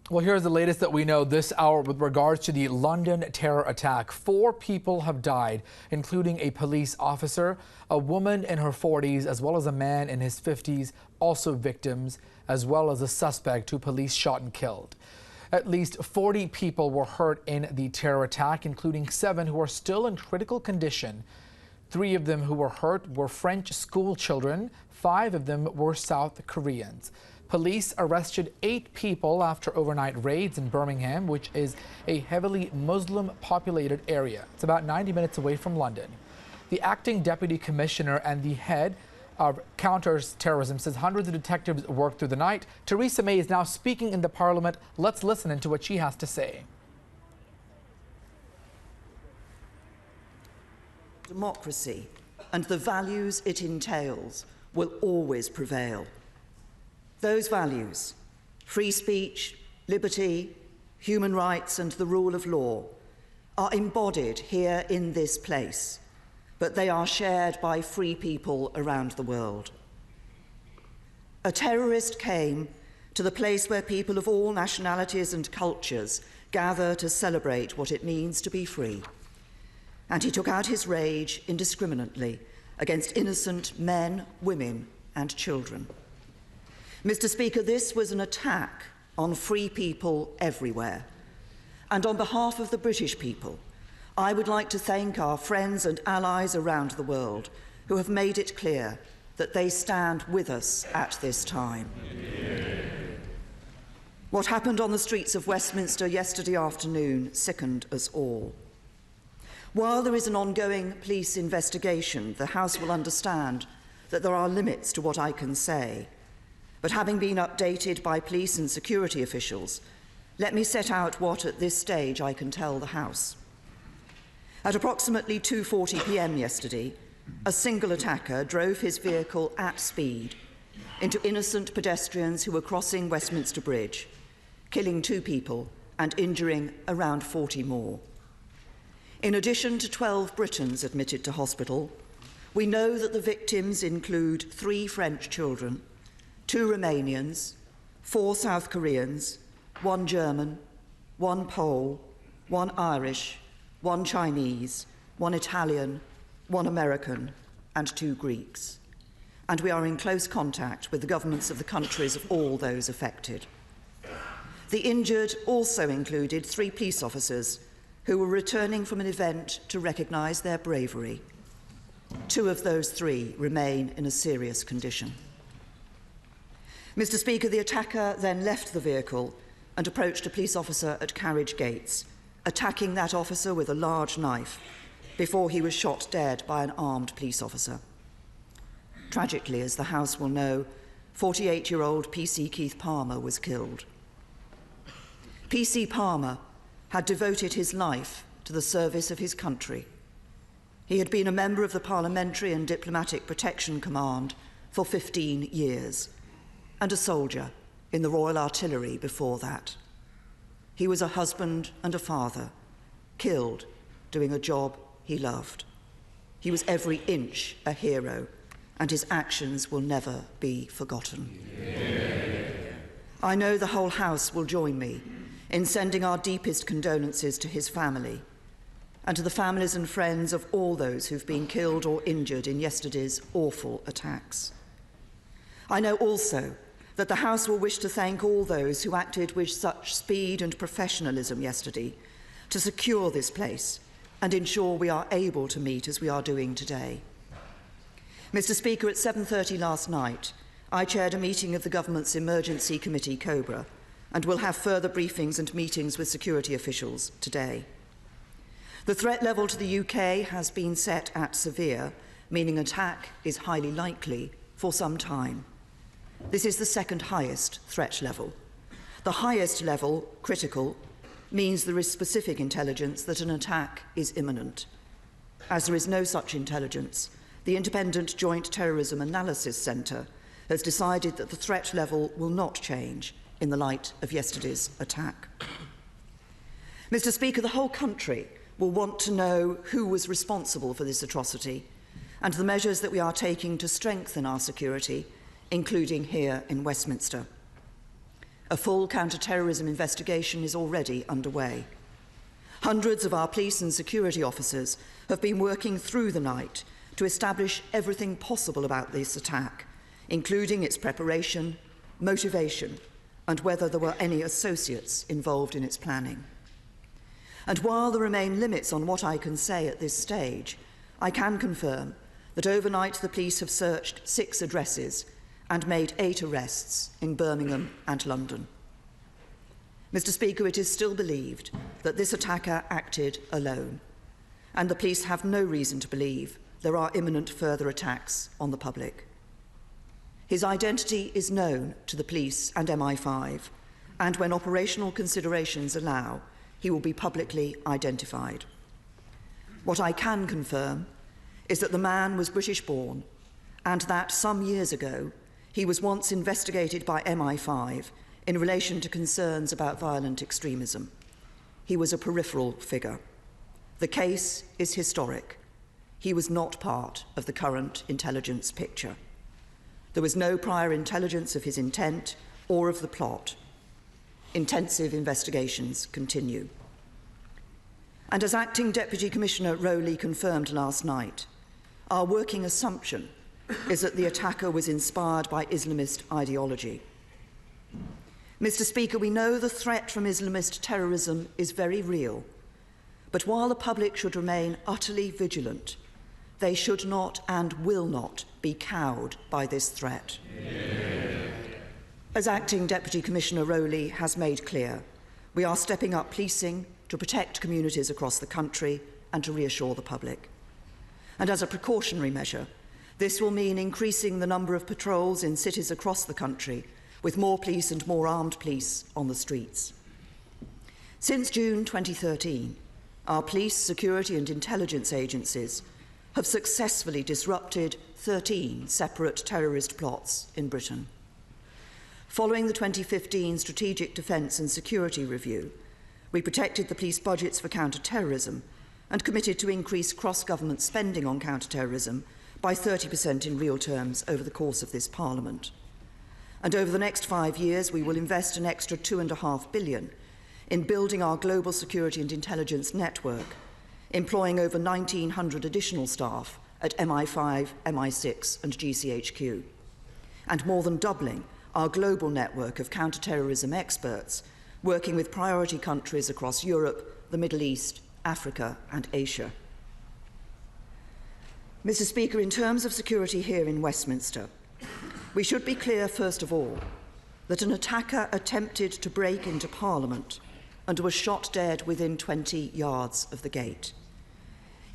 Well, here's the latest that we know this hour with regards to the London terror attack. 4 people have died, including a police officer, a woman in her 40s, as well as a man in his 50s, also victims, as well as a suspect who police shot and killed. At least 40 people were hurt in the terror attack, including 7 who are still in critical condition. 3 of them who were hurt were French school children. 5 of them were South Koreans. Police arrested 8 people after overnight raids in Birmingham, which is a heavily Muslim-populated area. It's about 90 minutes away from London. The acting deputy commissioner and the head of counter-terrorism says hundreds of detectives worked through the night. Theresa May is now speaking in the Parliament. Let's listen into what she has to say. Democracy and the values it entails will always prevail. Those values, free speech, liberty, human rights and the rule of law, are embodied here in this place, but they are shared by free people around the world. A terrorist came to the place where people of all nationalities and cultures gather to celebrate what it means to be free. And he took out his rage indiscriminately against innocent men, women and children. Mr. Speaker, this was an attack on free people everywhere. And on behalf of the British people, I would like to thank our friends and allies around the world who have made it clear that they stand with us at this time. What happened on the streets of Westminster yesterday afternoon sickened us all. While there is an ongoing police investigation, the House will understand that there are limits to what I can say. But having been updated by police and security officials, let me set out what at this stage I can tell the House. At approximately 2:40 p.m. yesterday, a single attacker drove his vehicle at speed into innocent pedestrians who were crossing Westminster Bridge, killing 2 people and injuring around 40 more. In addition to 12 Britons admitted to hospital, we know that the victims include 3 French children, 2 Romanians, 4 South Koreans, 1 German, 1 Pole, 1 Irish, 1 Chinese, 1 Italian, 1 American, and 2 Greeks. And we are in close contact with the governments of the countries of all those affected. The injured also included 3 police officers who were returning from an event to recognise their bravery. 2 of those 3 remain in a serious condition. Mr. Speaker, the attacker then left the vehicle and approached a police officer at carriage gates, attacking that officer with a large knife before he was shot dead by an armed police officer. Tragically, as the House will know, 48-year-old PC Keith Palmer was killed. PC Palmer had devoted his life to the service of his country. He had been a member of the Parliamentary and Diplomatic Protection Command for 15 years. And a soldier in the Royal Artillery before that. He was a husband and a father, killed doing a job he loved. He was every inch a hero, and his actions will never be forgotten. Yeah. I know the whole House will join me in sending our deepest condolences to his family and to the families and friends of all those who've been killed or injured in yesterday's awful attacks. I know also that the House will wish to thank all those who acted with such speed and professionalism yesterday to secure this place and ensure we are able to meet as we are doing today. Mr. Speaker, at 7:30 last night, I chaired a meeting of the Government's Emergency Committee, COBRA, and will have further briefings and meetings with security officials today. The threat level to the UK has been set at severe, meaning attack is highly likely for some time. This is the 2nd highest threat level. The highest level, critical, means there is specific intelligence that an attack is imminent. As there is no such intelligence, the Independent Joint Terrorism Analysis Centre has decided that the threat level will not change in the light of yesterday's attack. Mr. Speaker, the whole country will want to know who was responsible for this atrocity and the measures that we are taking to strengthen our security, including here in Westminster. A full counter-terrorism investigation is already underway. Hundreds of our police and security officers have been working through the night to establish everything possible about this attack, including its preparation, motivation, and whether there were any associates involved in its planning. And while there remain limits on what I can say at this stage, I can confirm that overnight the police have searched 6 addresses and made 8 arrests in Birmingham and London. Mr. Speaker, it is still believed that this attacker acted alone, and the police have no reason to believe there are imminent further attacks on the public. His identity is known to the police and MI5, and when operational considerations allow, he will be publicly identified. What I can confirm is that the man was British-born, and that some years ago he was once investigated by MI5 in relation to concerns about violent extremism. He was a peripheral figure. The case is historic. He was not part of the current intelligence picture. There was no prior intelligence of his intent or of the plot. Intensive investigations continue. And as Acting Deputy Commissioner Rowley confirmed last night, our working assumption is that the attacker was inspired by Islamist ideology. Mr. Speaker, we know the threat from Islamist terrorism is very real, but while the public should remain utterly vigilant, they should not and will not be cowed by this threat. Yeah. As Acting Deputy Commissioner Rowley has made clear, we are stepping up policing to protect communities across the country and to reassure the public. And as a precautionary measure, this will mean increasing the number of patrols in cities across the country, with more police and more armed police on the streets. Since June 2013, our police, security and intelligence agencies have successfully disrupted 13 separate terrorist plots in Britain. Following the 2015 Strategic Defence and Security Review, we protected the police budgets for counter-terrorism and committed to increase cross-government spending on counter-terrorism by 30% in real terms over the course of this Parliament. And over the next 5 years, we will invest an extra £2.5 billion in building our global security and intelligence network, employing over 1,900 additional staff at MI5, MI6 and GCHQ, and more than doubling our global network of counter-terrorism experts, working with priority countries across Europe, the Middle East, Africa and Asia. Mr. Speaker, in terms of security here in Westminster, we should be clear, first of all, that an attacker attempted to break into Parliament and was shot dead within 20 yards of the gate.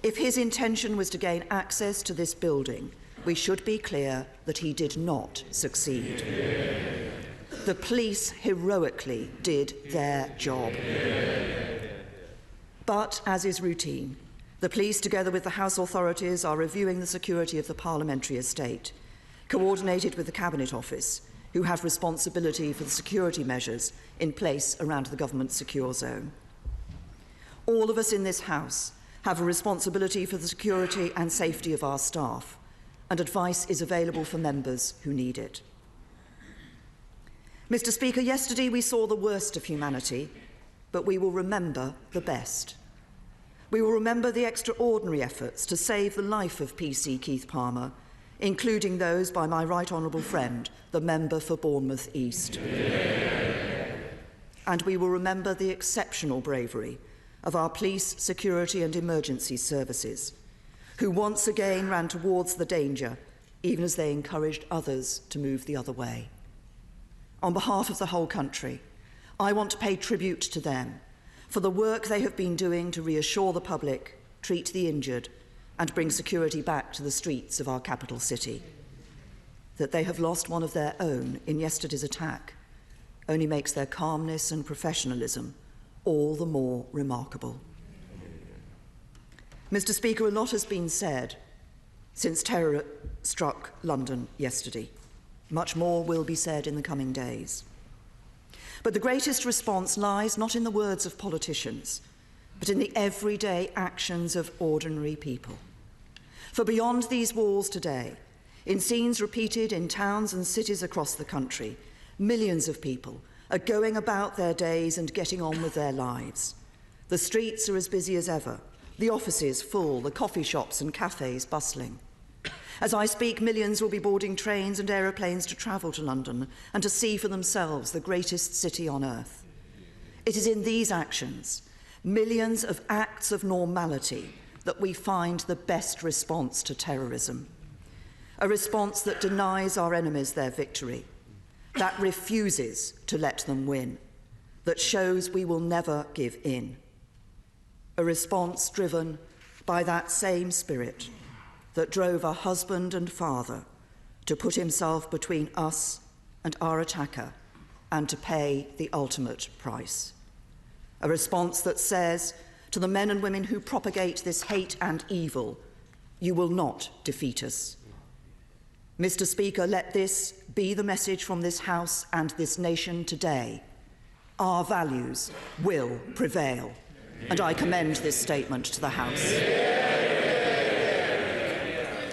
If his intention was to gain access to this building, we should be clear that he did not succeed. The police heroically did their job. But, as is routine, the police, together with the House authorities, are reviewing the security of the parliamentary estate, coordinated with the Cabinet Office, who have responsibility for the security measures in place around the government secure zone. All of us in this House have a responsibility for the security and safety of our staff, and advice is available for members who need it. Mr. Speaker, yesterday we saw the worst of humanity, but we will remember the best. We will remember the extraordinary efforts to save the life of PC Keith Palmer, including those by my right honourable friend, the member for Bournemouth East. And we will remember the exceptional bravery of our police, security and emergency services, who once again ran towards the danger, even as they encouraged others to move the other way. On behalf of the whole country, I want to pay tribute to them for the work they have been doing to reassure the public, treat the injured, and bring security back to the streets of our capital city. That they have lost one of their own in yesterday's attack only makes their calmness and professionalism all the more remarkable. Mr. Speaker, a lot has been said since terror struck London yesterday. Much more will be said in the coming days. But the greatest response lies not in the words of politicians, but in the everyday actions of ordinary people. For beyond these walls today, in scenes repeated in towns and cities across the country, millions of people are going about their days and getting on with their lives. The streets are as busy as ever, the offices full, the coffee shops and cafes bustling. As I speak, millions will be boarding trains and aeroplanes to travel to London and to see for themselves the greatest city on earth. It is in these actions, millions of acts of normality, that we find the best response to terrorism. A response that denies our enemies their victory, that refuses to let them win, that shows we will never give in. A response driven by that same spirit that drove a husband and father to put himself between us and our attacker and to pay the ultimate price. A response that says to the men and women who propagate this hate and evil, you will not defeat us. Mr. Speaker, let this be the message from this House and this nation today. Our values will prevail, and I commend this statement to the House.